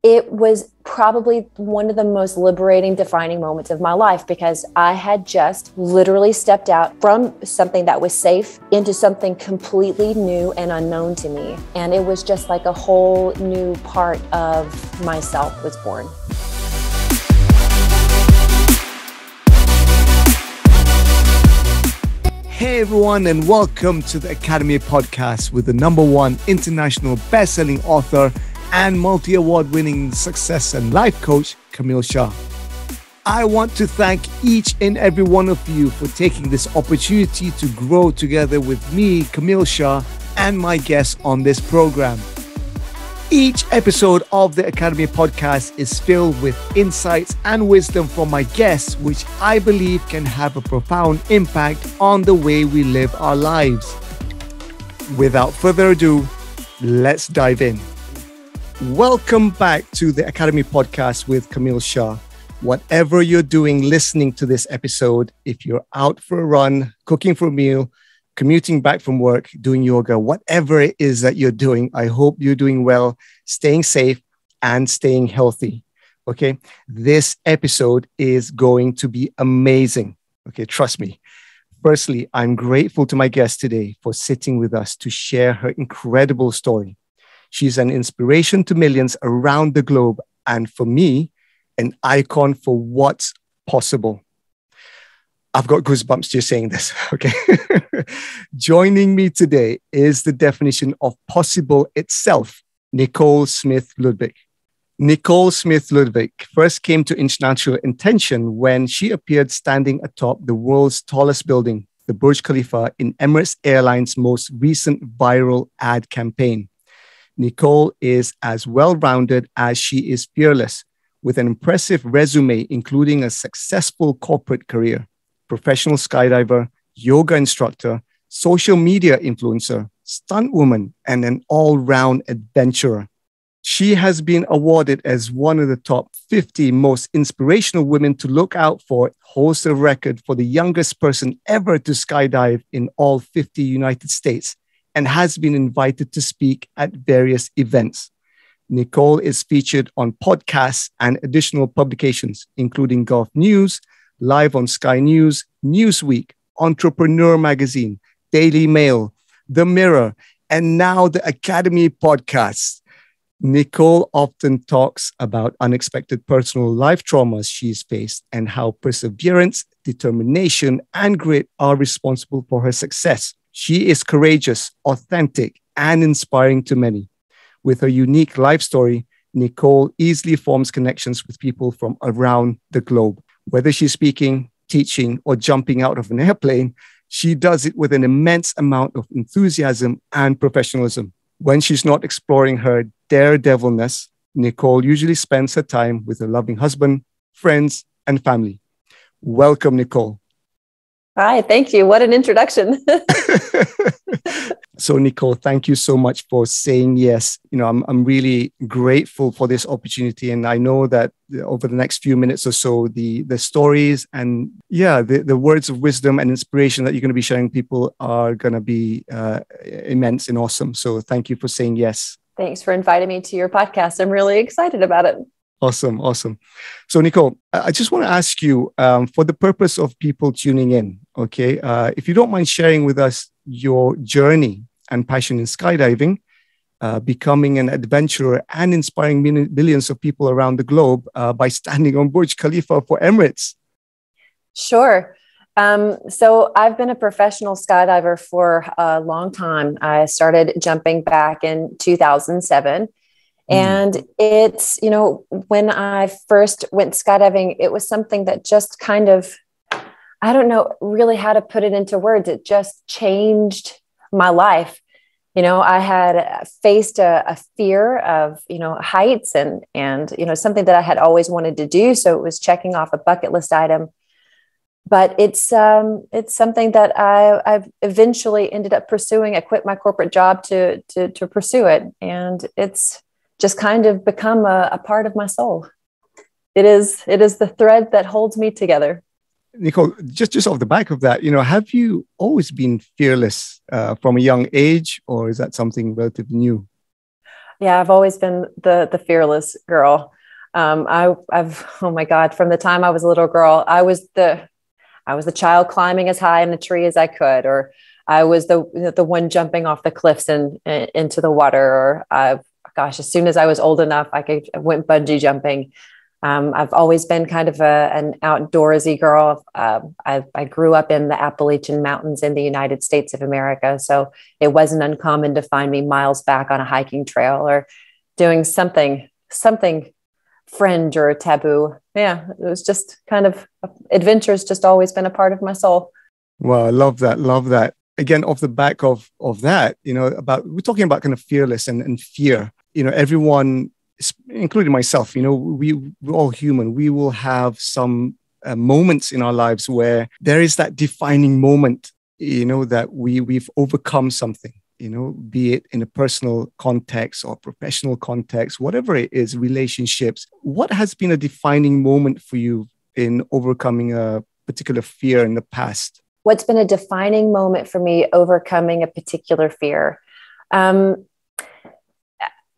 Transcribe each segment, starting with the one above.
it was probably one of the most liberating, defining moments of my life, because I had just literally stepped out from something that was safe into something completely new and unknown to me. And it was just like a whole new part of myself was born. Hey everyone, and welcome to the Academy Podcast with the #1 international best-selling author and multi-award winning success and life coach, Camille Shah. I want to thank each and every one of you for taking this opportunity to grow together with me, Camille Shah, and my guests on this program. Each episode of the Academy Podcast is filled with insights and wisdom from my guests, which I believe can have a profound impact on the way we live our lives. Without further ado, let's dive in. Welcome back to the Academy Podcast with Camille Shah. Whatever you're doing listening to this episode, if you're out for a run, cooking for a meal, commuting back from work, doing yoga, whatever it is that you're doing, I hope you're doing well, staying safe and staying healthy. Okay. This episode is going to be amazing. Okay. Trust me. Firstly, I'm grateful to my guest today for sitting with us to share her incredible story. She's an inspiration to millions around the globe, and for me, an icon for what's possible. I've got goosebumps just saying this, okay? Joining me today is the definition of possible itself, Nicole Smith-Ludvik. Nicole Smith-Ludvik first came to international attention when she appeared standing atop the world's tallest building, the Burj Khalifa, in Emirates Airlines' most recent viral ad campaign. Nicole is as well-rounded as she is fearless, with an impressive resume, including a successful corporate career, professional skydiver, yoga instructor, social media influencer, stunt woman, and an all-round adventurer. She has been awarded as one of the top 50 most inspirational women to look out for, holds the record for the youngest person ever to skydive in all 50 United States, and has been invited to speak at various events. Nicole is featured on podcasts and additional publications, including Golf News, live on SkyNews, Newsweek, Entrepreneur Magazine, Daily Mail, The Mirror, and now the Academy Podcast. Nicole often talks about unexpected personal life traumas she's faced and how perseverance, determination, and grit are responsible for her success. She is courageous, authentic, and inspiring to many. With her unique life story, Nicole easily forms connections with people from around the globe. Whether she's speaking, teaching, or jumping out of an airplane, she does it with an immense amount of enthusiasm and professionalism. When she's not exploring her daredevilness, Nicole usually spends her time with her loving husband, friends, and family. Welcome, Nicole. Hi, thank you. What an introduction. So, Nicole, thank you so much for saying yes. I'm really grateful for this opportunity. And I know that over the next few minutes or so, the stories and the words of wisdom and inspiration that you're going to be sharing people are going to be immense and awesome. So thank you for saying yes. Thanks for inviting me to your podcast. I'm really excited about it. Awesome. So, Nicole, I just want to ask you, for the purpose of people tuning in, okay, if you don't mind sharing with us your journey and passion in skydiving, becoming an adventurer and inspiring millions of people around the globe by standing on Burj Khalifa for Emirates. Sure. So I've been a professional skydiver for a long time. I started jumping back in 2007. And it's, when I first went skydiving, it was something that just kind of, I don't know really how to put it into words. It just changed my life. I had faced a fear of, heights and, something that I had always wanted to do. So it was checking off a bucket list item. But it's something that I've eventually ended up pursuing. I quit my corporate job to pursue it. And it's just kind of become a part of my soul. It is the thread that holds me together. Nicole, just off the back of that, have you always been fearless from a young age, or is that something relatively new? Yeah, I've always been the fearless girl. I've oh my God, from the time I was a little girl, I was the child climbing as high in a tree as I could, or I was the one jumping off the cliffs and into the water, or gosh, as soon as I was old enough, I went bungee jumping. I've always been kind of an outdoorsy girl. I grew up in the Appalachian Mountains in the United States of America, so it wasn't uncommon to find me miles back on a hiking trail or doing something fringe or taboo. Yeah, it was just kind of adventure's just always been a part of my soul. Wow, I love that. Love that. Again, off the back of that, we're talking about kind of fearless and fear. Everyone, including myself, we're all human. We will have some moments in our lives where there is that defining moment, that we've overcome something, be it in a personal context or professional context, whatever it is, relationships. What has been a defining moment for you in overcoming a particular fear in the past? What's been a defining moment for me overcoming a particular fear?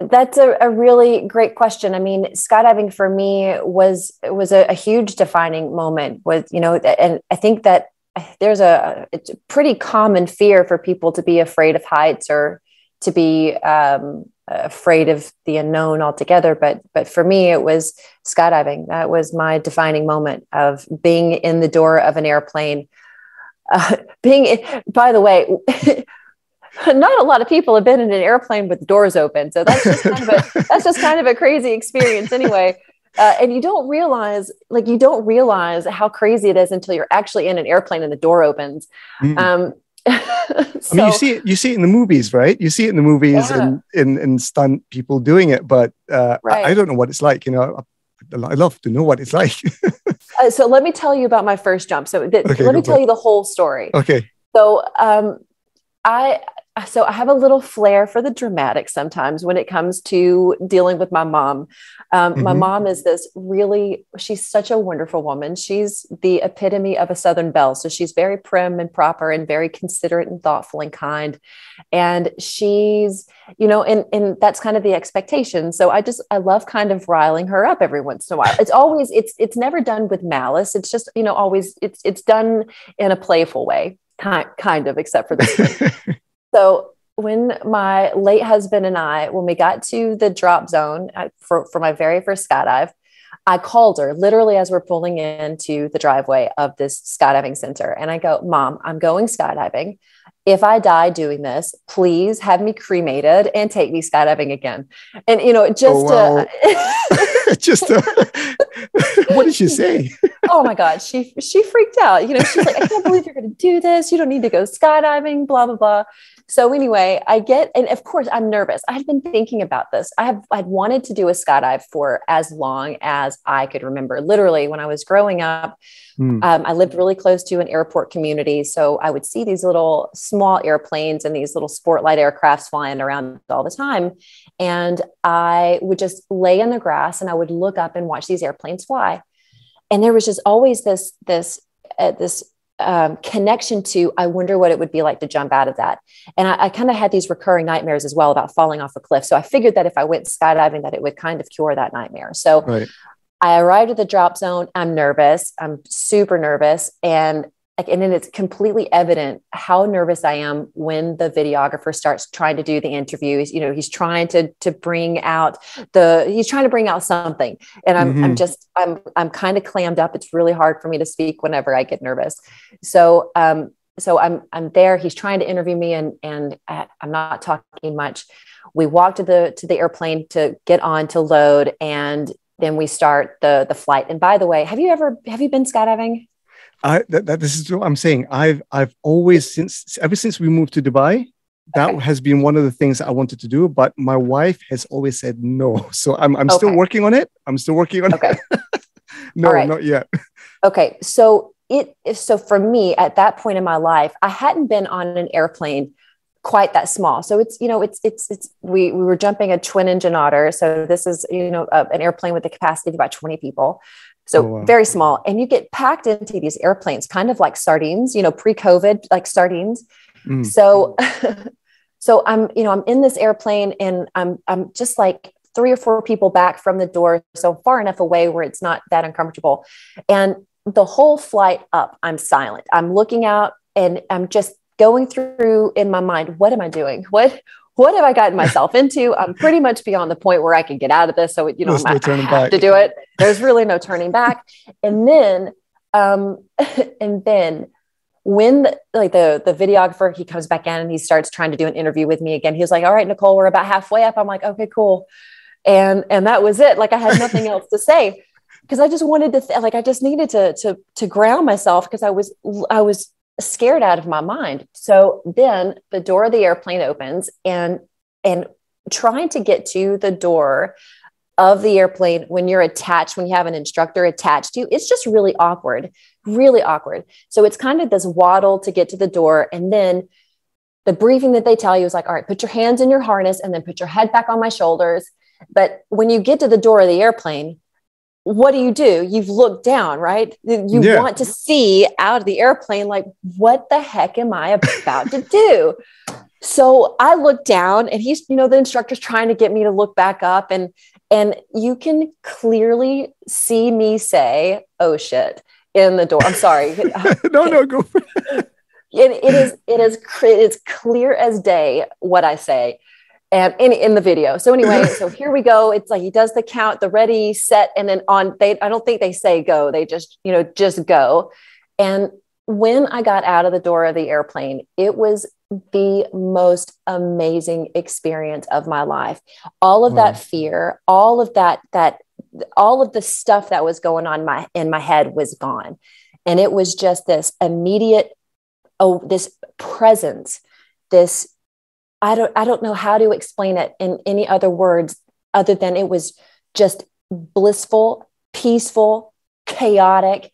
That's a really great question. I mean, skydiving for me was a huge defining moment. And I think that it's a pretty common fear for people to be afraid of heights or to be afraid of the unknown altogether. But for me, it was skydiving. That was my defining moment of being in the door of an airplane. By the way, not a lot of people have been in an airplane with the doors open. So that's just kind of a crazy experience anyway. And you don't realize how crazy it is until you're actually in an airplane and the door opens. I mean, you see it in the movies, right? You see it in the movies and in stunt people doing it, but right. I don't know what it's like. I love to know what it's like. So let me tell you about my first jump. Let me tell you the whole story. Okay. So I have a little flair for the dramatic sometimes when it comes to dealing with my mom. My mom is she's such a wonderful woman. She's the epitome of a Southern belle. So she's very prim and proper and very considerate and thoughtful and kind. And she's, and that's kind of the expectation. So I love kind of riling her up every once in a while. It's never done with malice. It's just, always, it's done in a playful way, kind of, except for this. So when my late husband and when we got to the drop zone for my very first skydive, I called her literally as we're pulling into the driveway of this skydiving center. And I go, Mom, I'm going skydiving. If I die doing this, please have me cremated and take me skydiving again. And, what did she say? Oh my God. She freaked out. She's like, I can't believe you're going to do this. You don't need to go skydiving, blah, blah, blah. So anyway, and of course I'm nervous. I had been thinking about this. I'd wanted to do a skydive for as long as I could remember. Literally when I was growing up, I lived really close to an airport community. So I would see these little small airplanes and these little sport light aircrafts flying around all the time. And I would just lay in the grass and I would look up and watch these airplanes fly. And there was just always this connection to, I wonder what it would be like to jump out of that. And I kind of had these recurring nightmares as well about falling off a cliff. So I figured that if I went skydiving, that it would kind of cure that nightmare. So right. I arrived at the drop zone. I'm nervous. I'm super nervous. And then it's completely evident how nervous I am when the videographer starts trying to do the interviews. He's trying to bring out something. And I'm kind of clammed up. It's really hard for me to speak whenever I get nervous. So I'm there. He's trying to interview me and I'm not talking much. We walk to the airplane to get on to load. And then we start the flight. And by the way, have you been skydiving? This is what I'm saying. I've always, ever since we moved to Dubai, that has been one of the things I wanted to do, but my wife has always said no. So I'm still working on it. Okay. No, right. Not yet. Okay. So for me at that point in my life, I hadn't been on an airplane quite that small. So we were jumping a twin engine otter. So this is, an airplane with the capacity of about 20 people. So very small. And you get packed into these airplanes, kind of like sardines, pre-COVID, like sardines. So So I'm in this airplane, and I'm just like 3 or 4 people back from the door. So far enough away where it's not that uncomfortable. And the whole flight up, I'm silent. I'm looking out, and I'm just going through in my mind, what am I doing? What have I gotten myself into? I'm pretty much beyond the point where I can get out of this. So, There's no turning I have back. to do it. There's really no turning back. And then, and then when the videographer, he comes back in and he starts trying to do an interview with me again. He was like, all right, Nicole, we're about halfway up. I'm like, okay, cool. And that was it. Like, I had nothing else to say, because I just wanted to, I just needed to ground myself, because I was scared out of my mind. So then the door of the airplane opens, and trying to get to the door of the airplane when you're attached, when you have an instructor attached to you, it's just really awkward. So it's kind of this waddle to get to the door. And then the briefing that they tell you is like, all right, put your hands in your harness and then put your head back on my shoulders. But when you get to the door of the airplane, what do? You've looked down, right? You want to see out of the airplane, like, what the heck am I about to do? So I look down, and he's, the instructor's trying to get me to look back up, and you can clearly see me say, "Oh shit," in the door. I'm sorry. No, go for it. It's clear as day what I say. And in the video. So anyway, so here we go. It's like he does the count, the ready, set, and then I don't think they say go. They just go. And when I got out of the door of the airplane, it was the most amazing experience of my life. All of that fear, all of all of the stuff that was going on in my head was gone. And it was just this immediate, this presence, this, I don't know how to explain it in any other words other than it was just blissful, peaceful, chaotic.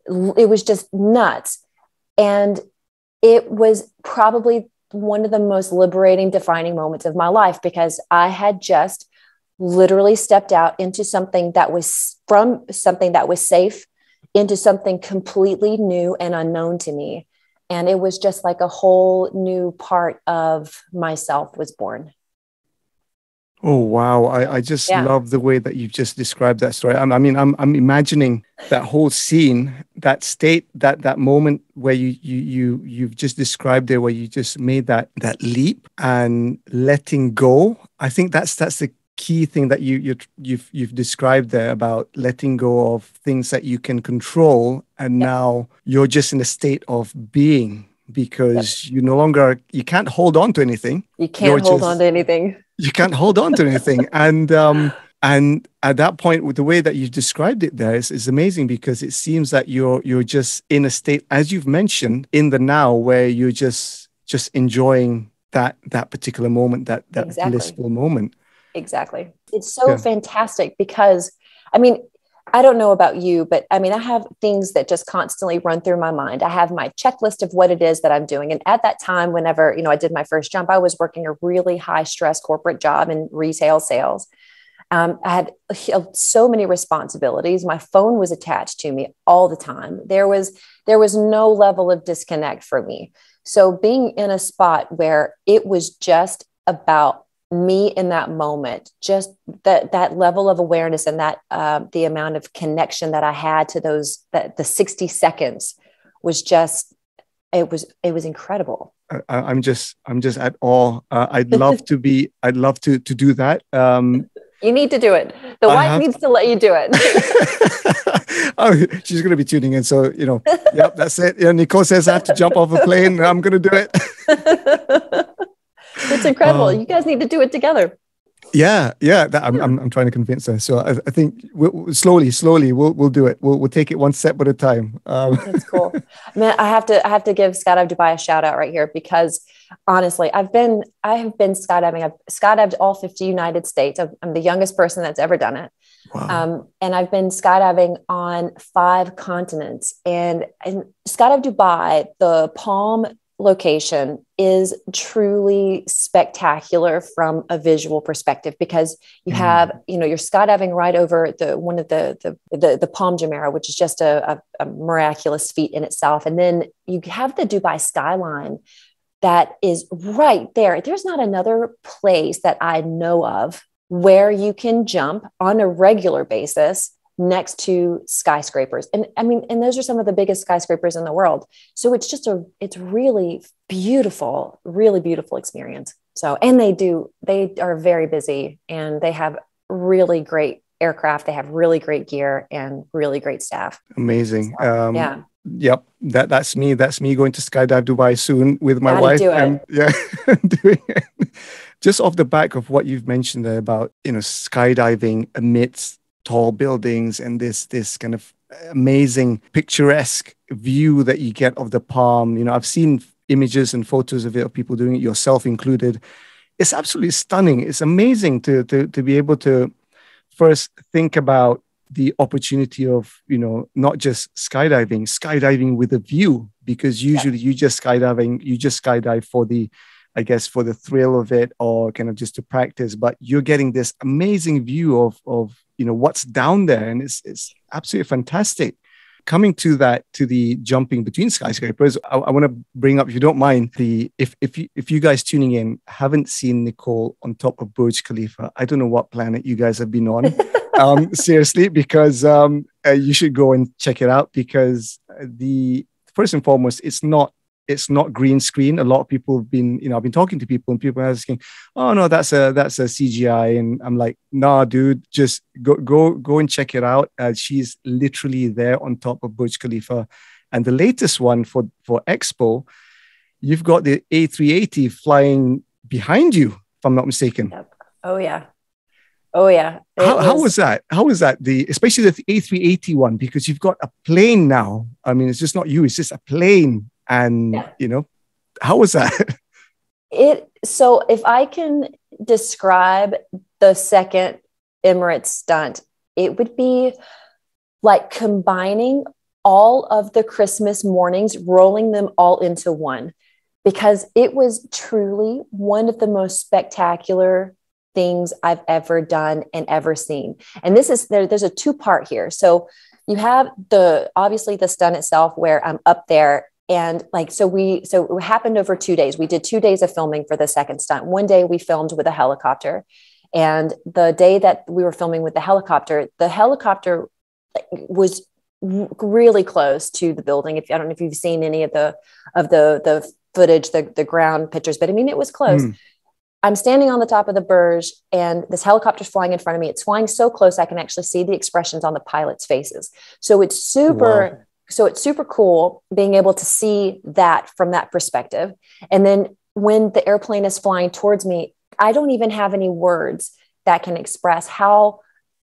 It was just nuts. And it was probably one of the most liberating, defining moments of my life, because I had just literally stepped out into something that was safe into something completely new and unknown to me. And it was just like a whole new part of myself was born. Oh, wow. I just love the way that you've just described that story. I'm imagining that whole scene, that state, that moment where you've just described there, where you just made that leap and letting go. I think that's the key thing that you've described there, about letting go of things that you can control, and now you're just in a state of being, because you can't hold on to anything. You can't hold on to anything. You can't hold on to anything. And at that point, with the way that you've described it there is amazing, because it seems that you're just in a state, as you've mentioned, in the now, where you're just enjoying that particular moment, that blissful moment. Exactly. It's so fantastic, because, I don't know about you, but I have things that just constantly run through my mind. I have my checklist of what it is that I'm doing. And at that time, whenever, I did my first jump, I was working a really high stress corporate job in retail sales. I had so many responsibilities. My phone was attached to me all the time. There was no level of disconnect for me. So being in a spot where it was just about me in that moment, just that level of awareness, and that the amount of connection that I had to the 60 seconds was just, it was incredible. I'm just at awe. I'd love to do that. You need to do it. The wife needs to let you do it. Oh, she's going to be tuning in. So, yep, that's it. Nicole says I have to jump off a plane. I'm going to do it. It's incredible. You guys need to do it together. Yeah. I'm trying to convince her. So I think slowly we'll do it. We'll take it one step at a time. That's cool. Man, I have to give Skydive Dubai a shout out right here, because honestly, I have been skydiving. I've skydived all 50 United States. I'm the youngest person that's ever done it. Wow. And I've been skydiving on 5 continents. And Skydive Dubai, the Palm location, is truly spectacular from a visual perspective, because you have, you're skydiving right over one of the Palm Jumeirah, which is just a miraculous feat in itself. And then you have the Dubai skyline that is right there. There's not another place that I know of where you can jump on a regular basis next to skyscrapers. And I mean, and those are some of the biggest skyscrapers in the world. So it's just it's really really beautiful experience. So, and they are very busy, and they have really great aircraft. They have really great gear and really great staff. Amazing. So, yeah. Yep. That's me. That's me going to skydive Dubai soon with my wife. Do it. And yeah, doing it. Just off the back of what you've mentioned there about, skydiving amidst tall buildings and this kind of amazing picturesque view that you get of the palm. I've seen images and photos of it, of people doing it, yourself included. It's absolutely stunning. It's amazing to be able to first think about the opportunity of, not just skydiving with a view, because usually you just skydive for the thrill of it, or kind of just to practice, but you're getting this amazing view of what's down there. And it's absolutely fantastic. Coming to the jumping between skyscrapers, I want to bring up, if you don't mind, if you guys tuning in haven't seen Nicole on top of Burj Khalifa, I don't know what planet you guys have been on. Seriously, because you should go and check it out, because first and foremost, it's not green screen. A lot of people have been, I've been talking to people, and people are asking, "Oh no, that's a CGI," and I'm like, "Nah, dude, just go and check it out." She's literally there on top of Burj Khalifa, and the latest one for Expo, you've got the A380 flying behind you, if I'm not mistaken. Yep. Oh yeah. Oh yeah. How was that? How was that? Especially the A380 one, because you've got a plane now. I mean, it's just not you; it's just a plane. And, how was that? So if I can describe the second Emirates stunt, it would be like combining all of the Christmas mornings, rolling them all into one, because it was truly one of the most spectacular things I've ever done and ever seen. And there's a two-part here. So you have obviously the stunt itself, where I'm up there. And so it happened over 2 days. We did 2 days of filming for the second stunt. One day we filmed with a helicopter. And the day that we were filming with the helicopter was really close to the building. I don't know if you've seen any of the footage, the ground pictures, but I mean, it was close. I'm standing on the top of the Burj, and this helicopter's flying in front of me. It's flying so close, I can actually see the expressions on the pilots' faces. So it's super... Wow. So it's super cool being able to see that from that perspective. And then when the airplane is flying towards me, I don't even have any words that can express how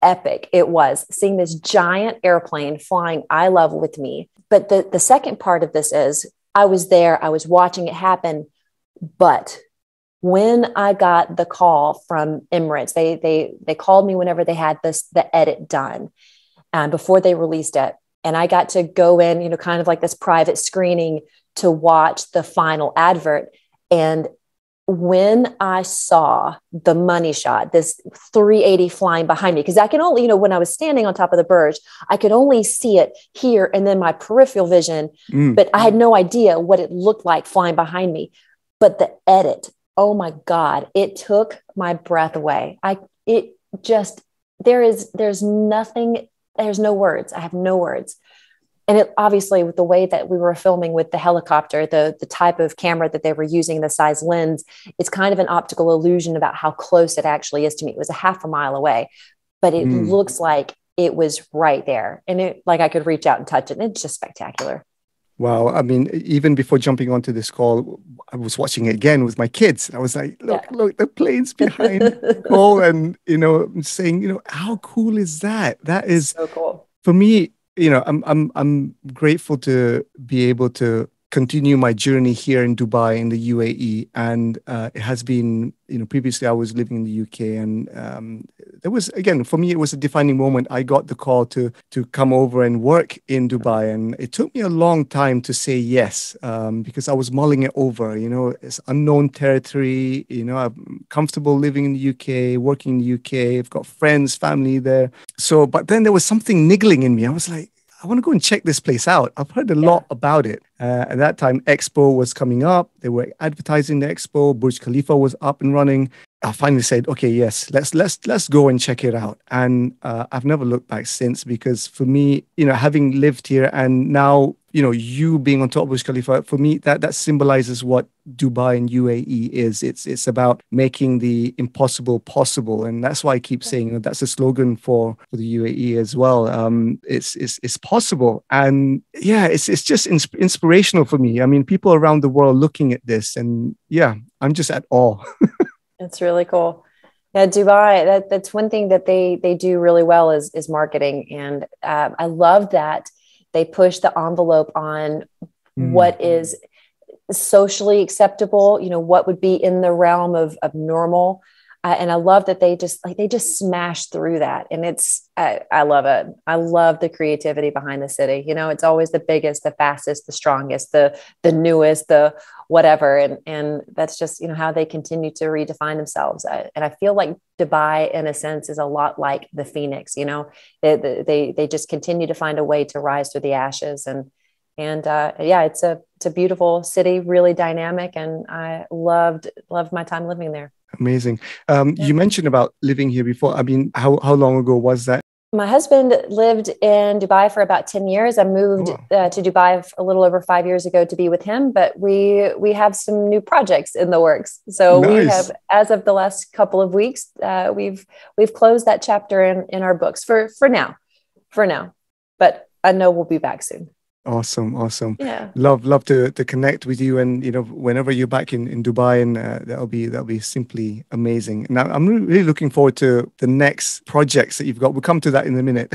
epic it was seeing this giant airplane flying I love with me. But the second part of this is I was there, I was watching it happen. But when I got the call from Emirates, they called me whenever they had the edit done, before they released it. And I got to go in, kind of like this private screening to watch the final advert. And when I saw the money shot, this 380 flying behind me, because I can only, when I was standing on top of the Burj, I could only see it here and then my peripheral vision, but I had no idea what it looked like flying behind me. But the edit, oh my God, it took my breath away. There's nothing. There's no words. I have no words. And it obviously, with the way that we were filming with the helicopter, the type of camera that they were using, the size lens, it's kind of an optical illusion about how close it actually is to me. It was a half a mile away, but it looks like it was right there. And I could reach out and touch it. And it's just spectacular. Wow. I mean, even before jumping onto this call, I was watching it again with my kids. I was like, look, the plane's behind Nicole. And, saying, how cool is that? That is so cool. For me. I'm grateful to be able to continue my journey here in Dubai, in the UAE. And it has been, previously I was living in the UK, and there was, again, for me, it was a defining moment. I got the call to come over and work in Dubai. And it took me a long time to say yes, because I was mulling it over. It's unknown territory. I'm comfortable living in the UK, working in the UK. I've got friends, family there. So, but then there was something niggling in me. I was like, I want to go and check this place out. I've heard a lot about it. At that time, Expo was coming up. They were advertising the Expo. Burj Khalifa was up and running. I finally said, okay, yes, let's go and check it out. And I've never looked back since, because for me, having lived here and now, you being on top of Burj Khalifa, for me, that symbolizes what Dubai and UAE is. It's about making the impossible possible. And that's why I keep saying that's a slogan for the UAE as well. It's possible. And yeah, it's just inspirational for me. I mean, people around the world looking at this, and yeah, I'm just at awe. It's really cool. Yeah, Dubai, that's one thing that they do really well is marketing. And I love that they push the envelope on what is socially acceptable, what would be in the realm of normal. And I love that they just smash through that. And I love it. I love the creativity behind the city. It's always the biggest, the fastest, the strongest, the newest, the whatever. And that's just, how they continue to redefine themselves. And I feel like Dubai, in a sense, is a lot like the Phoenix. They just continue to find a way to rise through the ashes. And yeah, it's a beautiful city, really dynamic. And I loved my time living there. Amazing. You mentioned about living here before. I mean, how long ago was that? My husband lived in Dubai for about 10 years. I moved to Dubai a little over 5 years ago to be with him, but we have some new projects in the works. So we have, as of the last couple of weeks, we've closed that chapter in our books for now, but I know we'll be back soon. Awesome. Yeah. Love to connect with you, and whenever you're back in Dubai, and that'll be simply amazing. Now I'm really looking forward to the next projects that you've got. We'll come to that in a minute.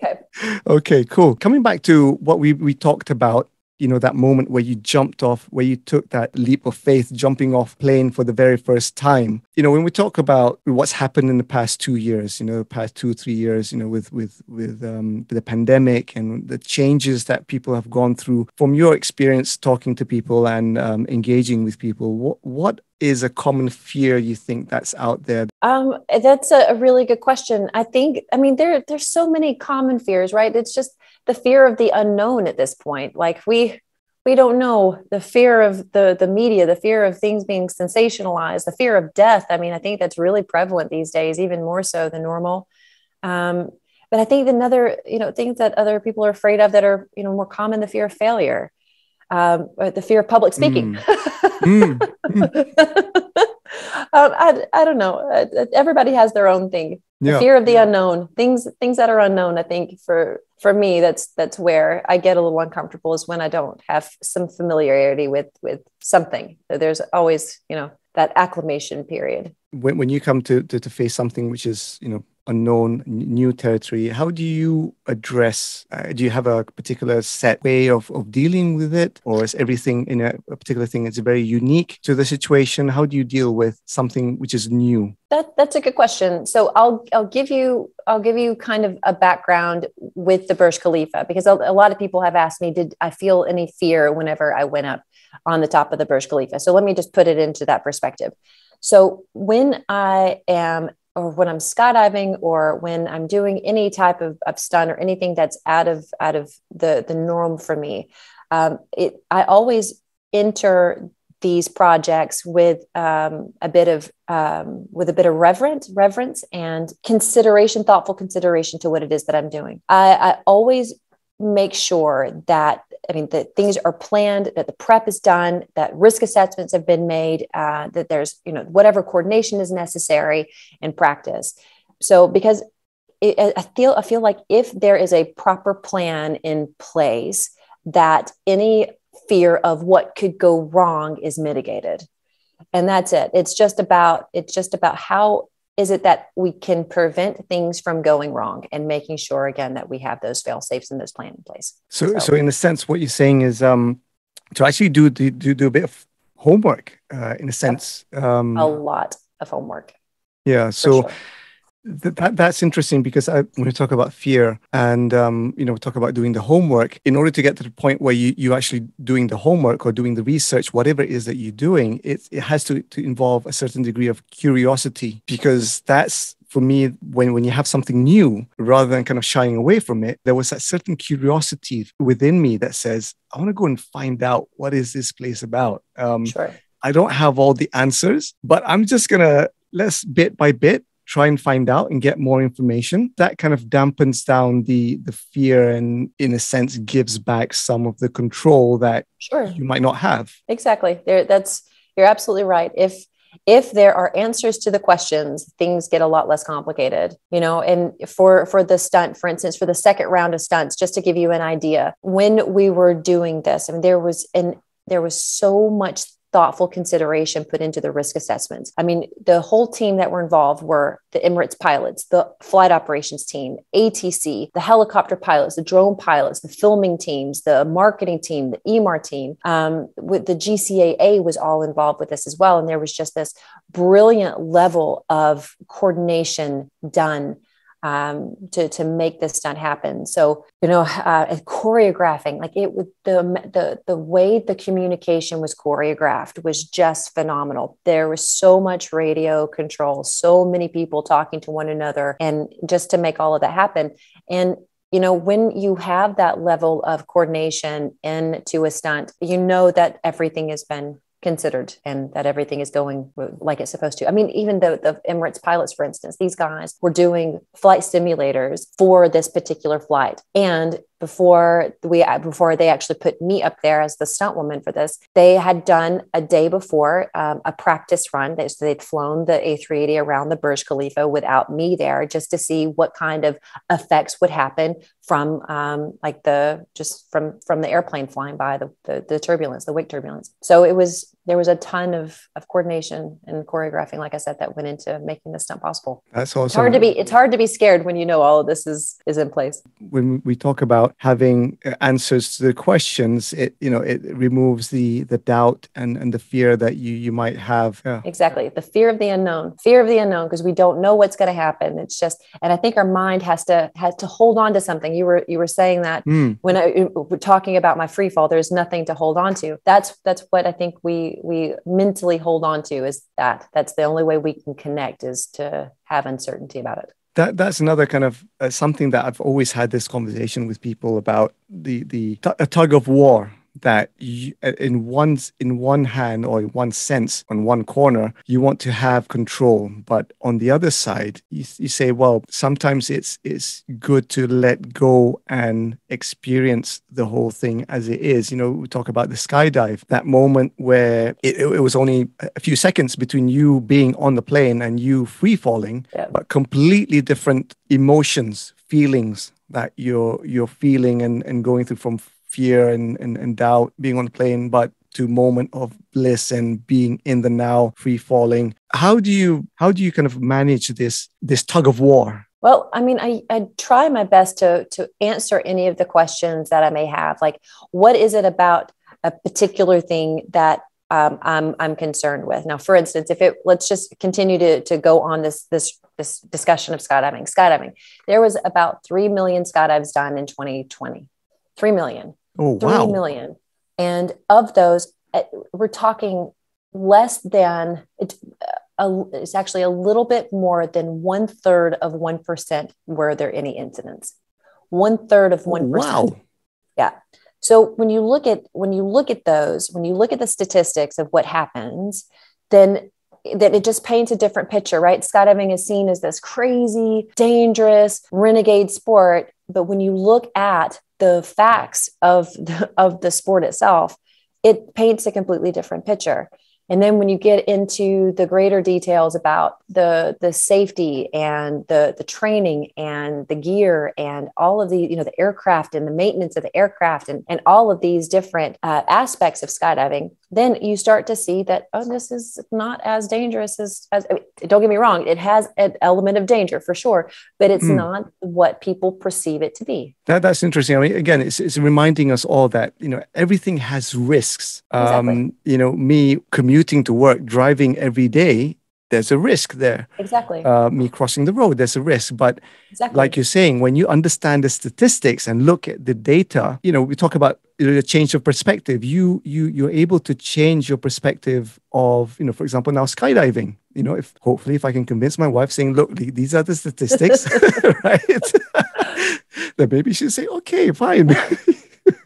Okay. Okay, cool. Coming back to what we talked about, that moment where you jumped off, where you took that leap of faith, jumping off plane for the very first time. When we talk about what's happened in the past 2 years, past 2-3 years, with the pandemic and the changes that people have gone through, from your experience talking to people and engaging with people, what is a common fear you think that's out there? That's a really good question. There's so many common fears, right? It's just the fear of the unknown at this point. Like we don't know, the fear of the media, the fear of things being sensationalized, the fear of death. I think that's really prevalent these days, even more so than normal. But I think another, things that other people are afraid of that are, more common, the fear of failure, or the fear of public speaking. I don't know. Everybody has their own thing. The fear of the unknown, things that are unknown. I think for me, that's where I get a little uncomfortable, is when I don't have some familiarity with something. There's always, that acclimation period. When you come to face something which is, unknown, new territory, how do you address, do you have a particular set way of dealing with it? Or is everything in a particular thing, it's very unique to the situation? How do you deal with something which is new? That's a good question. So I'll give you kind of a background with the Burj Khalifa, because a lot of people have asked me, did I feel any fear whenever I went up on the top of the Burj Khalifa? So let me just put it into that perspective. So when I am, or when I'm skydiving, or when I'm doing any type of stunt, or anything that's out of the norm for me, I always enter these projects with a bit of reverence and consideration, thoughtful consideration to what it is that I'm doing. I always make sure that that things are planned, that the prep is done, that risk assessments have been made, that there's, whatever coordination is necessary in practice. So because I feel like if there is a proper plan in place, that any fear of what could go wrong is mitigated. And that's it. It's just about how is it that we can prevent things from going wrong, and making sure, again, that we have those fail safes and those plans in place. So in a sense, what you're saying is to actually do a bit of homework, in a sense. A lot of homework. Yeah. So that's interesting, because when we talk about fear and, talk about doing the homework, in order to get to the point where you actually doing the homework or doing the research, whatever it is that you're doing, it has to involve a certain degree of curiosity, because that's for me, when you have something new, rather than kind of shying away from it, there was that certain curiosity within me that says, I want to go and find out what is this place about. Sure. I don't have all the answers, but I'm just going to, let's bit by bit, try and find out and get more information. That kind of dampens down the fear and, in a sense, gives back some of the control that you might not have. Exactly. You're absolutely right. If there are answers to the questions, things get a lot less complicated, and for the stunt, for instance, for the second round of stunts, just to give you an idea, when we were doing this, I mean, there was so much thoughtful consideration put into the risk assessments. I mean, the whole team that were involved were the Emirates pilots, the flight operations team, ATC, the helicopter pilots, the drone pilots, the filming teams, the marketing team, the EMAR team, with the GCAA was all involved with this as well. And there was just this brilliant level of coordination done to make this stunt happen. So, choreographing, like it would, the way the communication was choreographed was just phenomenal. There was so much radio control, so many people talking to one another, and just to make all of that happen. And when you have that level of coordination into a stunt, that everything has been considered and that everything is going like it's supposed to. I mean, even the Emirates pilots, for instance, these guys were doing flight simulators for this particular flight. And before they actually put me up there as the stunt woman for this, they had done a day before a practice run. They'd flown the A380 around the Burj Khalifa without me there, just to see what kind of effects would happen from from the airplane flying by, the turbulence, the wake turbulence. So there was a ton of coordination and choreographing, like I said, that went into making this stunt possible. That's awesome. It's hard to be scared when all of this is in place. When we talk about having answers to the questions, it removes the doubt and the fear that you might have. Yeah. Exactly. The fear of the unknown, because we don't know what's going to happen. It's just, and I think our mind has to hold on to something. You were saying that when we're talking about my free fall, there's nothing to hold on to. That's what I think we mentally hold on to, is that's the only way we can connect, is to have uncertainty about it. That's another kind of something that I've always had this conversation with people about, a tug of war, that you, in one hand, or in one sense, on one corner, you want to have control, but on the other side, you say, well, sometimes it's good to let go and experience the whole thing as it is. We talk about the skydive, that moment where it was only a few seconds between you being on the plane and you free falling, but completely different emotions, feelings that you're feeling and going through, from fear and doubt being on the plane, but to moment of bliss and being in the now, free falling. How do you kind of manage this tug of war? Well, I mean, I try my best to answer any of the questions that I may have. Like, what is it about a particular thing that I'm concerned with? Now, for instance, let's just continue to go on this discussion of skydiving. There was about 3 million skydives done in 2020. 3 million. Oh, wow. 3 million. And of those, we're talking less than, it's actually a little bit more than 1/3 of 1% were there any incidents. 1/3 of 1%. Wow. Yeah. So when you look at the statistics of what happens, then it just paints a different picture, right? Skydiving is seen as this crazy, dangerous, renegade sport. But when you look at the facts of the sport itself, it paints a completely different picture. And then when you get into the greater details about the safety and the training and the gear and all of the aircraft and the maintenance of the aircraft and all of these different aspects of skydiving, then you start to see that, this is not as dangerous as don't get me wrong, it has an element of danger for sure, but it's not what people perceive it to be. That's interesting. I mean, again, it's reminding us all that, everything has risks. Exactly. Me commuting to work, driving every day, there's a risk there. Exactly. Me crossing the road, there's a risk. But Exactly. like you're saying, when you understand the statistics and look at the data, we talk about a change of perspective. You're able to change your perspective of, for example, now skydiving. If I can convince my wife saying, look, these are the statistics, right? Then maybe she'll say, okay, fine.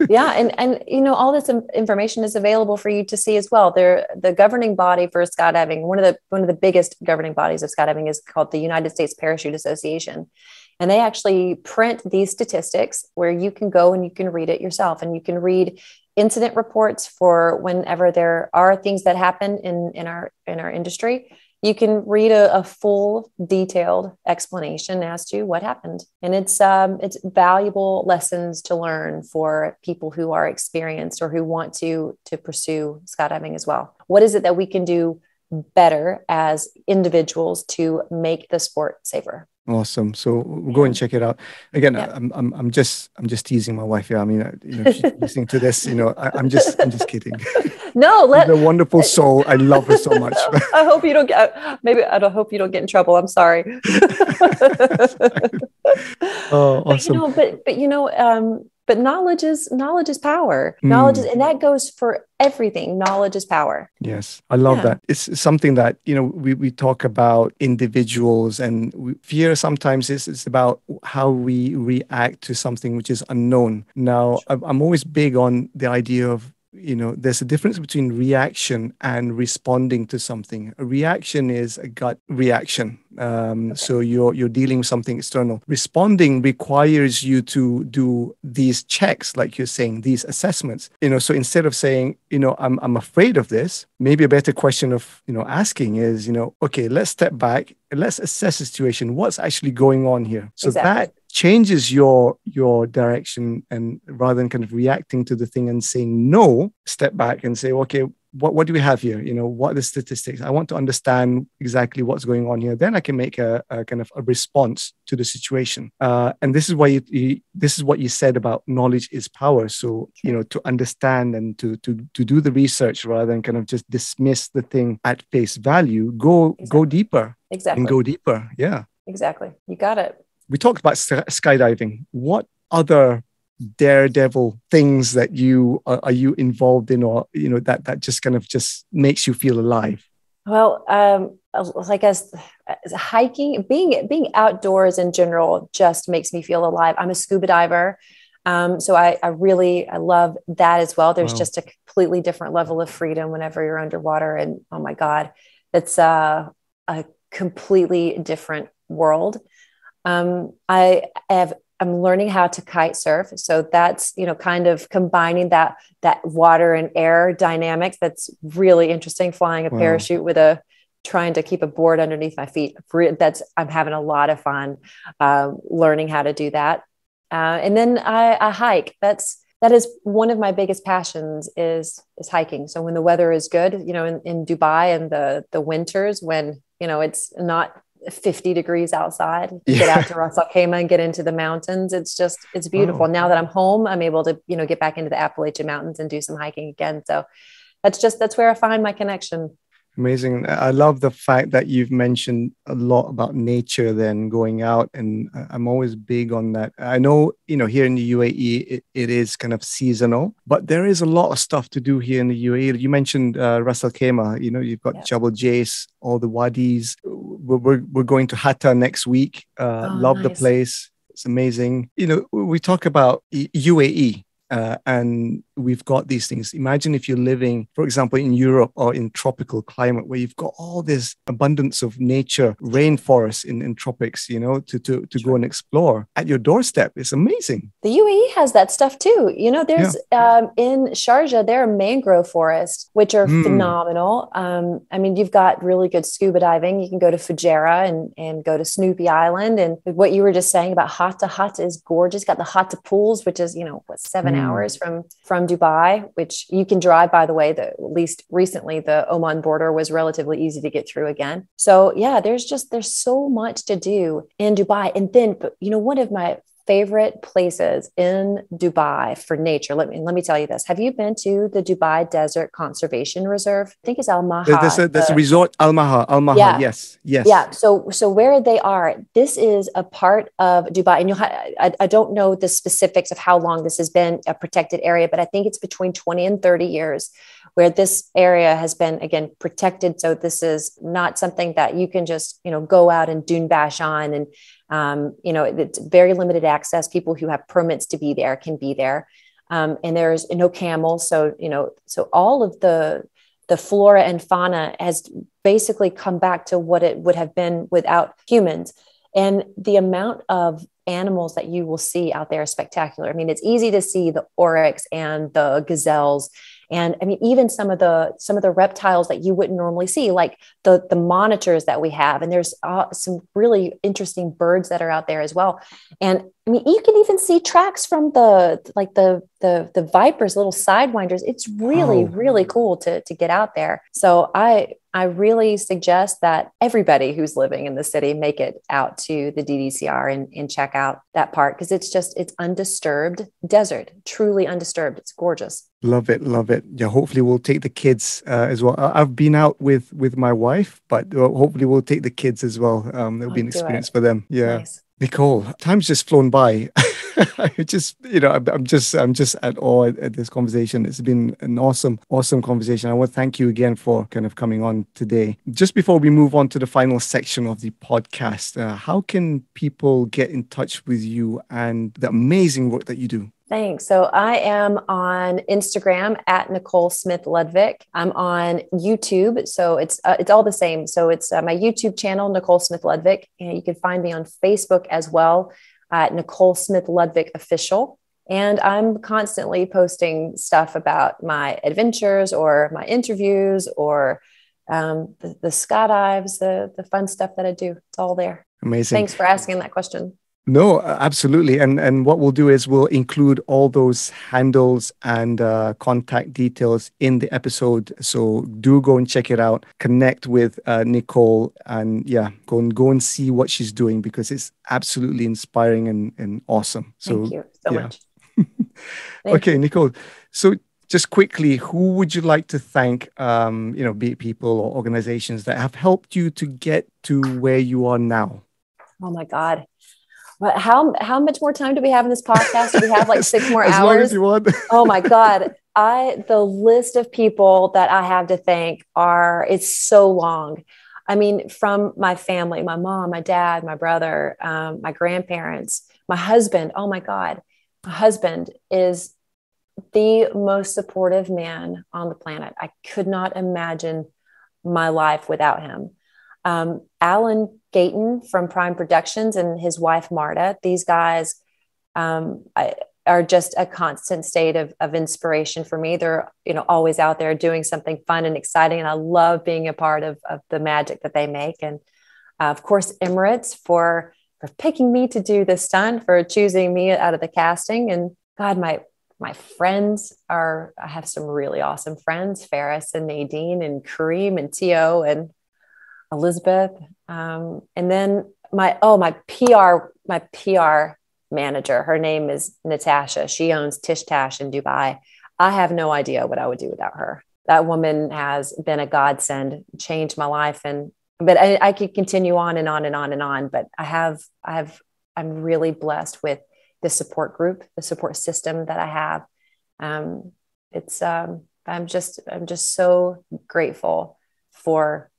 Yeah. And all this information is available for you to see as well. The governing body for skydiving, one of the biggest governing bodies of skydiving is called the United States Parachute Association. And they actually print these statistics where you can go and you can read it yourself, and you can read incident reports for whenever there are things that happen in our industry. You can read a full detailed explanation as to what happened. And it's valuable lessons to learn for people who are experienced or who want to pursue skydiving as well. What is it that we can do better as individuals to make the sport safer? Awesome. So we'll go and check it out. Again, Yeah. I'm just teasing my wife here. I mean, if she's listening to this, I'm just kidding. No, she's a wonderful soul. I love her so much. I hope you don't get. Maybe I don't hope you don't get in trouble. I'm sorry. Oh, awesome. But knowledge is power. Knowledge is, and that goes for everything. Knowledge is power. Yes, I love that. It's something that we talk about individuals, and fear sometimes is about how we react to something which is unknown. Now, I'm always big on the idea of there's a difference between reaction and responding to something. A reaction is a gut reaction. So you're dealing with something external. Responding requires you to do these checks, like you're saying, these assessments. So instead of saying, I'm afraid of this, maybe a better question of asking is, okay, let's step back and let's assess the situation. What's actually going on here? So that changes your direction, and rather than kind of reacting to the thing and saying no, step back and say, okay, what do we have here? What are the statistics? I want to understand exactly what's going on here. Then I can make a kind of a response to the situation. And this is why this is what you said about knowledge is power. So, to understand and to do the research rather than kind of just dismiss the thing at face value, go deeper. Exactly. And go deeper. Yeah. Exactly. You got it. We talked about skydiving. What other daredevil things that are you involved in, or that just kind of just makes you feel alive? Well, like as hiking, being outdoors in general just makes me feel alive. I'm a scuba diver. So I love that as well. There's just a completely different level of freedom whenever you're underwater, and oh my God, it's a completely different world. I'm learning how to kite surf. So that's, kind of combining that water and air dynamics. That's really interesting. Flying a parachute with trying to keep a board underneath my feet. I'm having a lot of fun, learning how to do that. And then I hike. That is one of my biggest passions is hiking. So when the weather is good, in Dubai and the winters when, it's not 50 degrees outside, get out to Ras Al Khaimah and get into the mountains. It's beautiful. Now that I'm home, I'm able to, get back into the Appalachian Mountains and do some hiking again. So that's where I find my connection. Amazing. I love the fact that you've mentioned a lot about nature then going out, and I'm always big on that. I know, here in the UAE, it is kind of seasonal, but there is a lot of stuff to do here in the UAE. You mentioned Ras Al Khaimah, you've got Jabal Jais, all the wadis. We're going to Hatta next week. Love nice. The place. It's amazing. We talk about UAE. And we've got these things. Imagine if you're living, for example, in Europe or in tropical climate where you've got all this abundance of nature, rainforests in tropics, to go and explore at your doorstep. It's amazing. The UAE has that stuff too. There's in Sharjah, there are mangrove forests, which are phenomenal. You've got really good scuba diving. You can go to Fujairah and go to Snoopy Island. And what you were just saying about Hatta is gorgeous. Got the Hatta pools, which is, 7 hours from Dubai, which you can drive, by the way. At least recently, the Oman border was relatively easy to get through again. So yeah, there's so much to do in Dubai. And then, one of my favorite places in Dubai for nature. Let me tell you this. Have you been to the Dubai Desert Conservation Reserve? I think it's Al Maha. There's a resort, Al Maha. Al Maha, Yeah. yes, yes. Yeah. So where they are, this is a part of Dubai, and I don't know the specifics of how long this has been a protected area, but I think it's between 20 and 30 years where this area has been, again, protected. So this is not something that you can just, go out and dune bash on. And, it's very limited access. People who have permits to be there can be there. And there's no camels. So, so all of the flora and fauna has basically come back to what it would have been without humans. And the amount of animals that you will see out there is spectacular. I mean, it's easy to see the oryx and the gazelles. And I mean, even some of the reptiles that you wouldn't normally see, like the monitors that we have. And there's some really interesting birds that are out there as well. And I mean, you can even see tracks from the vipers, little sidewinders. It's really, really cool to get out there. So I really suggest that everybody who's living in the city make it out to the DDCR and check out that part, because it's undisturbed desert, truly undisturbed. It's gorgeous. Love it, love it. Yeah, hopefully we'll take the kids as well. I've been out with my wife, but hopefully we'll take the kids as well. It'll be an experience for them. Yeah. Nice. Nicole, time's just flown by. I'm just at awe at this conversation. It's been an awesome conversation. I want to thank you again for kind of coming on today. Just before we move on to the final section of the podcast, how can people get in touch with you and the amazing work that you do? Thanks. So I am on Instagram at Nicole Smith-Ludvik. I'm on YouTube. So it's all the same. So it's my YouTube channel, Nicole Smith-Ludvik. And you can find me on Facebook as well at Nicole Smith-Ludvik Official. And I'm constantly posting stuff about my adventures or my interviews or the skydives, the fun stuff that I do. It's all there. Amazing. Thanks for asking that question. No, absolutely. And what we'll do is we'll include all those handles and contact details in the episode. So do go and check it out. Connect with Nicole and go and see what she's doing, because it's absolutely inspiring and awesome. So thank you so much. Okay, Nicole. So just quickly, who would you like to thank, be it people or organizations that have helped you to get to where you are now? Oh my God. But how much more time do we have in this podcast? Do we have like 6 more hours? As long as you want. Oh my God. The list of people that I have to thank it's so long. I mean, from my family, my mom, my dad, my brother, my grandparents, my husband. Oh my God. My husband is the most supportive man on the planet. I could not imagine my life without him. Alan Gayton from Prime Productions and his wife, Marta. These guys are just a constant state of inspiration for me. They're, always out there doing something fun and exciting. And I love being a part of the magic that they make. And of course, Emirates for picking me to do this stunt, for choosing me out of the casting. And God, my friends I have some really awesome friends, Ferris and Nadine and Kareem and Tio and Elizabeth. And then my PR manager, her name is Natasha. She owns Tish Tash in Dubai. I have no idea what I would do without her. That woman has been a godsend, changed my life. But I could continue on and on and on and on, but I'm really blessed with the support group, the support system that I have. I'm just so grateful for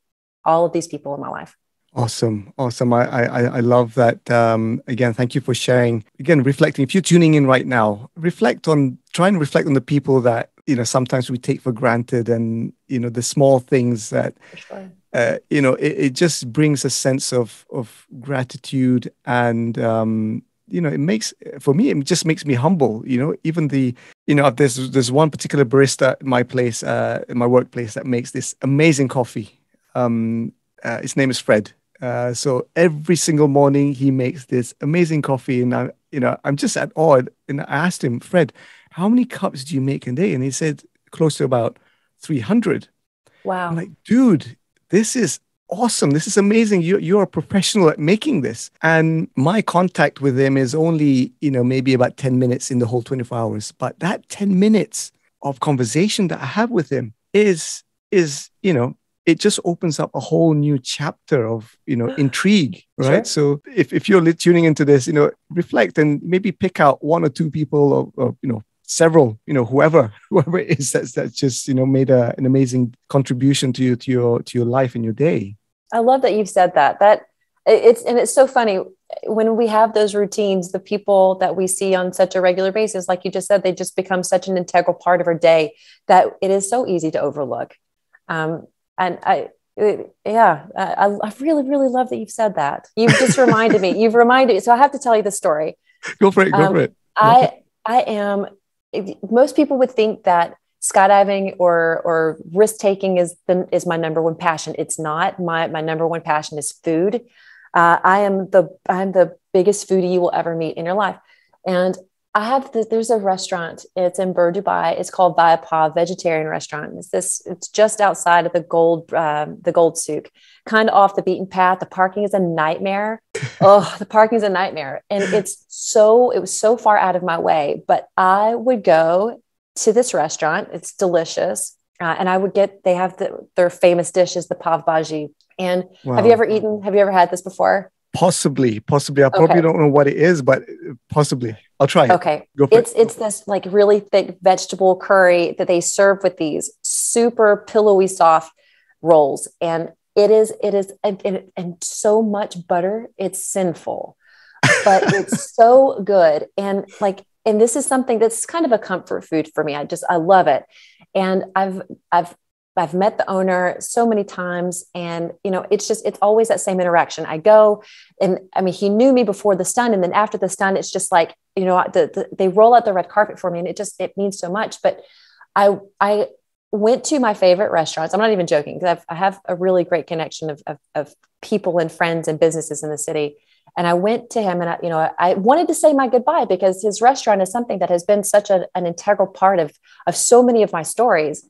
all of these people in my life. Awesome. I love that. Again, thank you for sharing. Again, reflecting. If you're tuning in right now, try and reflect on the people that, sometimes we take for granted, and, the small things that, for sure. It just brings a sense of gratitude, and, it just makes me humble, even there's one particular barista at my place, in my workplace, that makes this amazing coffee. His name is Fred. So every single morning he makes this amazing coffee, and I'm just at awe. And I asked him, Fred, how many cups do you make a day? And he said close to about 300. Wow. I'm like, dude, this is awesome. This is amazing. You're a professional at making this. And my contact with him is only, maybe about 10 minutes in the whole 24 hours. But that 10 minutes of conversation that I have with him is, it just opens up a whole new chapter of, intrigue, right? Sure. So if you're tuning into this, reflect and maybe pick out one or two people or several, whoever it is that's just, made an amazing contribution to your life and your day. I love that you've said that. It's so funny when we have those routines, the people that we see on such a regular basis, like you just said, they just become such an integral part of our day that it is so easy to overlook. And I really, really love that you've said that. You've just reminded me. So I have to tell you the story. Go for it. I am. Most people would think that skydiving or risk taking is my number one passion. It's not. My number one passion is food. I'm the biggest foodie you will ever meet in your life. And there's a restaurant. It's in Burj Dubai. It's called Atop vegetarian restaurant. It's just outside of the gold souk, kind of off the beaten path. The parking is a nightmare. The parking is a nightmare. And it was so far out of my way, but I would go to this restaurant. It's delicious. And I would they have their famous dish is the pav bhaji. And wow. Have you ever had this before? Possibly. I probably don't know what it is, but possibly. I'll try it. Okay. It's this like really thick vegetable curry that they serve with these super pillowy soft rolls. And it is and so much butter. It's sinful, but it's so good. And this is something that's kind of a comfort food for me. I love it. And I've met the owner so many times, and it's always that same interaction. I go, and he knew me before the stunt, and then after the stunt, it's just like they roll out the red carpet for me, and it means so much. But I went to my favorite restaurants. I'm not even joking, because I have a really great connection of people and friends and businesses in the city. And I went to him, and I wanted to say my goodbye, because his restaurant is something that has been such an integral part of so many of my stories.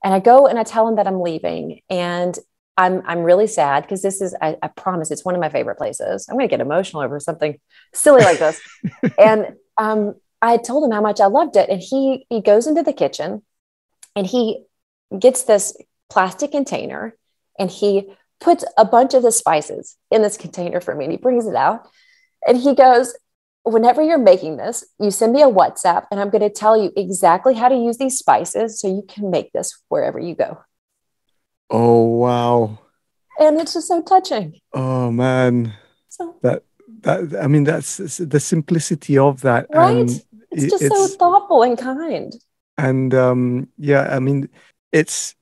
And I go and I tell him that I'm leaving, and I'm really sad, because I promise it's one of my favorite places. I'm going to get emotional over something silly like this. And I told him how much I loved it. And he goes into the kitchen, and he gets this plastic container, and he puts a bunch of the spices in this container for me. And he brings it out, and he goes, whenever you're making this, you send me a WhatsApp, and I'm going to tell you exactly how to use these spices so you can make this wherever you go. Oh, wow. And it's just so touching. Oh, man. So that's the simplicity of that. Right? And it's so thoughtful and kind. And it's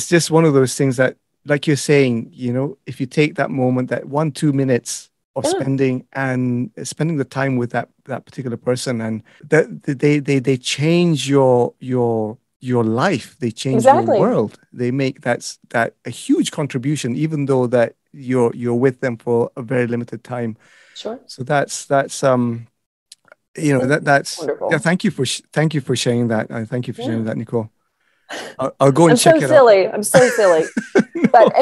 just one of those things that, like you're saying, if you take that moment, that 1-2 minutes of spending the time with that particular person, and that they change your life, they change your world, they make that a huge contribution, even though that you're with them for a very limited time. Sure. So that's wonderful. Yeah. Thank you for sharing that. Thank you for sharing that, Nicole. I'll go and check it out. I'm so silly. But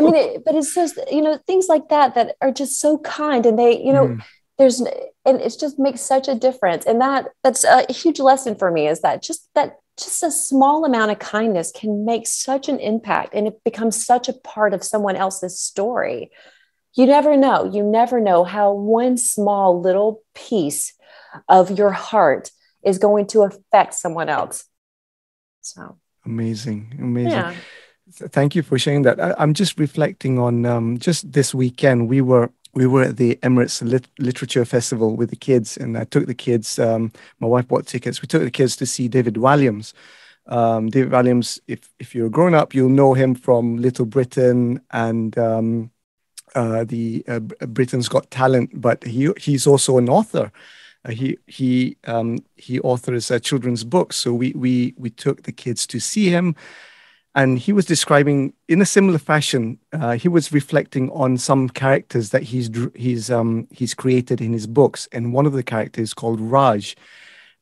but it's just, things like that are just so kind, and they, and it just makes such a difference. And that's a huge lesson for me, is that just a small amount of kindness can make such an impact, and it becomes such a part of someone else's story. You never know how one small little piece of your heart is going to affect someone else. So. Amazing. Yeah. Thank you for sharing that. I'm just reflecting on just this weekend. We were at the Emirates Literature Festival with the kids, and I took the kids. My wife bought tickets. We took the kids to see David Walliams. David Walliams, if you're a grown up, you'll know him from Little Britain and the Britain's Got Talent. But he's also an author. He authors children's books. So we took the kids to see him, and he was describing in a similar fashion. He was reflecting on some characters that he's created in his books, and one of the characters is called Raj,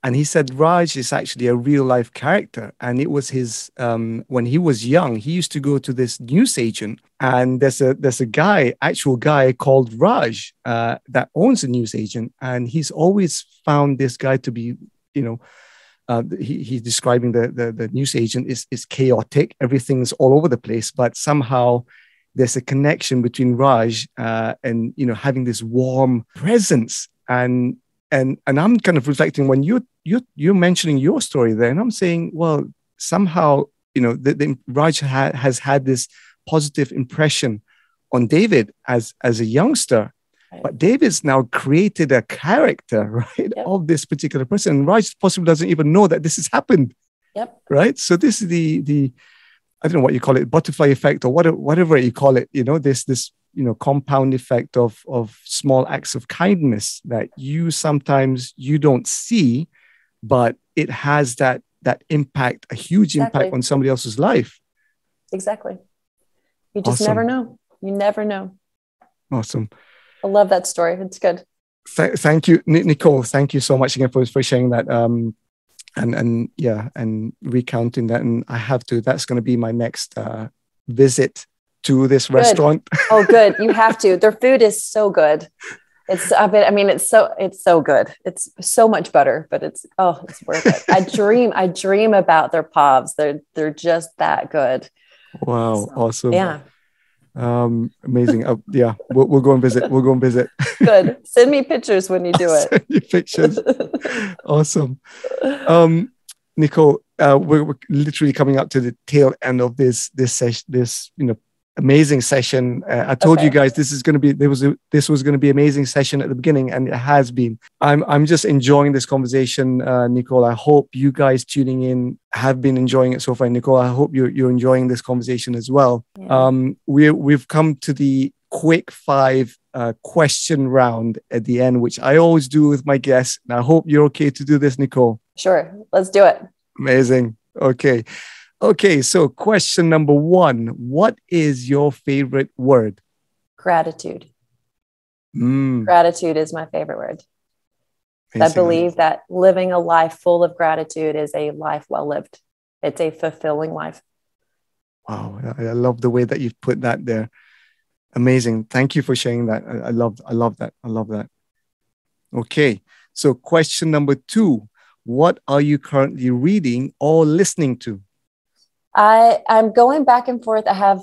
And he said Raj is actually a real life character. And it was his, when he was young, he used to go to this newsagent, and there's a guy, actual guy called Raj, that owns a newsagent. And he's always found this guy to be, he's describing the newsagent is chaotic. Everything's all over the place, but somehow there's a connection between Raj and having this warm presence. And I'm kind of reflecting when you're mentioning your story there, and I'm saying, well, somehow the Raj has had this positive impression on David as a youngster. Right. But David's now created a character, right, of this particular person. And Raj possibly doesn't even know that this has happened. Yep. Right. So this is the I don't know what you call it, butterfly effect or whatever you call it. This compound effect of small acts of kindness that sometimes you don't see, but it has that impact, a huge impact on somebody else's life. Exactly. You just never know. You never know. Awesome. I love that story. It's good. Thank you, Nicole. Thank you so much again for sharing that. And recounting that. And I have to, that's going to be my next visit to this restaurant. Oh, good. You have to. Their food is so good. It's so good. It's so much butter, but it's worth it. I dream about their pavs. They're just that good. Wow. So, awesome. Yeah. Amazing. We'll go and visit. We'll go and visit. Good. Send me pictures when you do it. Send you pictures. Awesome. Nicole, we're literally coming up to the tail end of this session, this amazing session. I told you guys this was going to be amazing session at the beginning, and it has been. I'm just enjoying this conversation, Nicole. I hope you guys tuning in have been enjoying it so far. Nicole, I hope you're enjoying this conversation as well. Yeah. We've come to the quick 5 question round at the end, which I always do with my guests. And I hope you're okay to do this, Nicole. Sure. Let's do it. Amazing. Okay, so question number 1. What is your favorite word? Gratitude. Gratitude is my favorite word. Amazing. I believe that living a life full of gratitude is a life well lived. It's a fulfilling life. Wow, I love the way that you've put that there. Amazing. Thank you for sharing that. I love that. Okay, so question number 2. What are you currently reading or listening to? I'm going back and forth. I have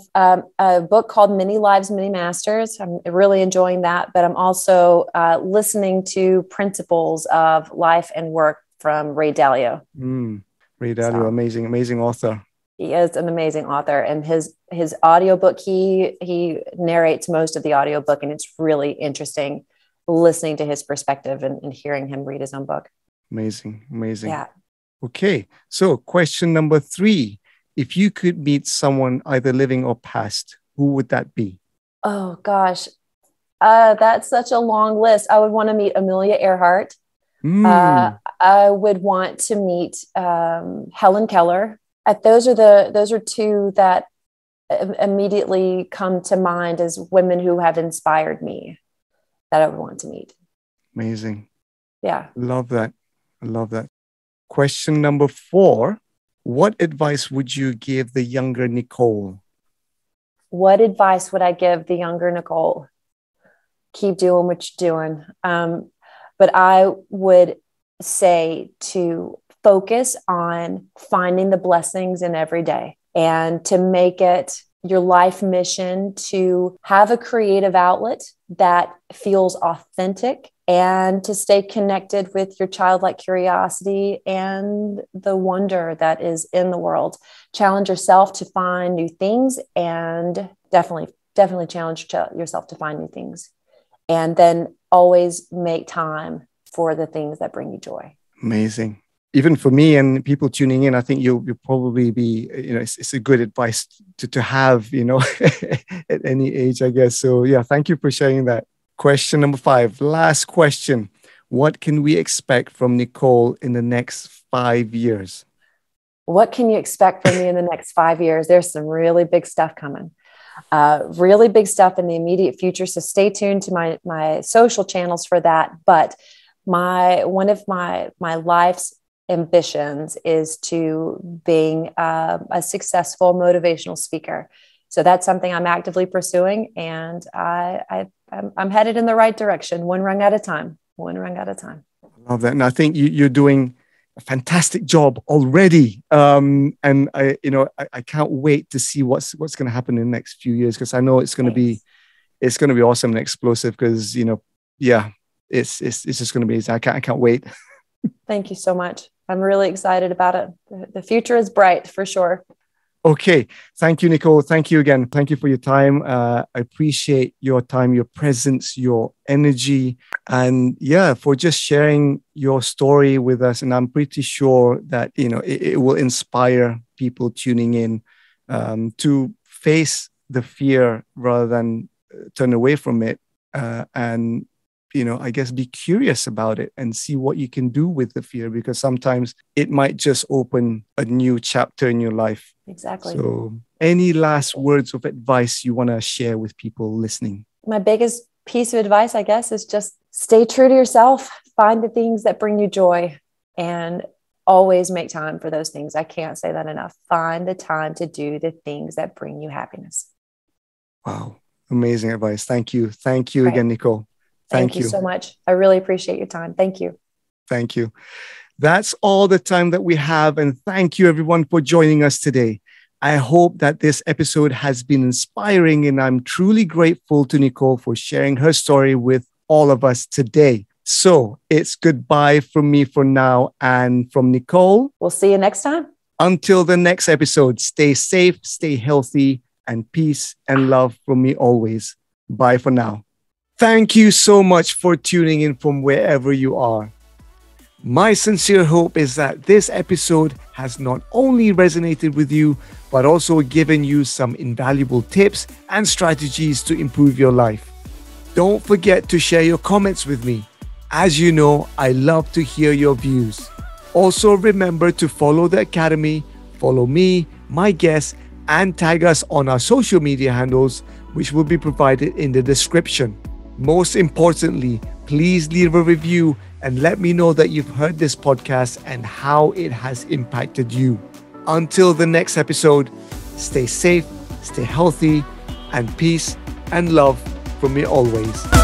a book called Many Lives, Many Masters. I'm really enjoying that, but I'm also listening to Principles of Life and Work from Ray Dalio. Ray Dalio, amazing author. He is an amazing author, and his audiobook, he narrates most of the audiobook, and it's really interesting listening to his perspective and hearing him read his own book. Amazing. Yeah. Okay. So question number 3. If you could meet someone either living or past, who would that be? Oh, gosh. That's such a long list. I would want to meet Amelia Earhart. I would want to meet Helen Keller. Those are 2 that immediately come to mind as women who have inspired me that I would want to meet. Amazing. Yeah. Love that. Question number 4. What advice would you give the younger Nicole? What advice would I give the younger Nicole? Keep doing what you're doing. But I would say to focus on finding the blessings in every day and to make it your life mission to have a creative outlet that feels authentic and to stay connected with your childlike curiosity and the wonder that is in the world. Challenge yourself to find new things, and definitely challenge yourself to find new things. And then always make time for the things that bring you joy. Amazing. Even for me and people tuning in, I think you'll probably be, it's a good advice to have, at any age, I guess. So yeah, thank you for sharing that. Question number 5, last question. What can we expect from Nicole in the next 5 years? What can you expect from me in the next 5 years? There's some really big stuff coming. Really big stuff in the immediate future. So stay tuned to my social channels for that. But one of my life's ambitions is to being a successful motivational speaker. So that's something I'm actively pursuing, and I'm headed in the right direction, one rung at a time. One rung at a time. I love that, and I think you're doing a fantastic job already. And I can't wait to see what's going to happen in the next few years, because I know it's going to be awesome and explosive. Because it's just going to be. I can't wait. Thank you so much. I'm really excited about it. The future is bright for sure. Okay. Thank you, Nicole. Thank you again. Thank you for your time. I appreciate your time, your presence, your energy, and for just sharing your story with us. And I'm pretty sure that, it will inspire people tuning in to face the fear rather than turn away from it. And I guess be curious about it and see what you can do with the fear, because sometimes it might just open a new chapter in your life. Exactly. So any last words of advice you want to share with people listening? My biggest piece of advice, I guess, is just stay true to yourself, find the things that bring you joy, and always make time for those things. I can't say that enough. Find the time to do the things that bring you happiness. Wow. Amazing advice. Thank you. Thank you again, Nicole. Thank you so much. I really appreciate your time. Thank you. Thank you. That's all the time that we have. And thank you, everyone, for joining us today. I hope that this episode has been inspiring, and I'm truly grateful to Nicole for sharing her story with all of us today. So it's goodbye from me for now, and from Nicole. We'll see you next time. Until the next episode, stay safe, stay healthy, and peace and love from me always. Bye for now. Thank you so much for tuning in from wherever you are. My sincere hope is that this episode has not only resonated with you, but also given you some invaluable tips and strategies to improve your life. Don't forget to share your comments with me. As you know, I love to hear your views. Also, remember to follow the Academy, follow me, my guests, and tag us on our social media handles, which will be provided in the description. Most importantly, please leave a review and let me know that you've heard this podcast and how it has impacted you. Until the next episode, stay safe, stay healthy, and peace and love from me always.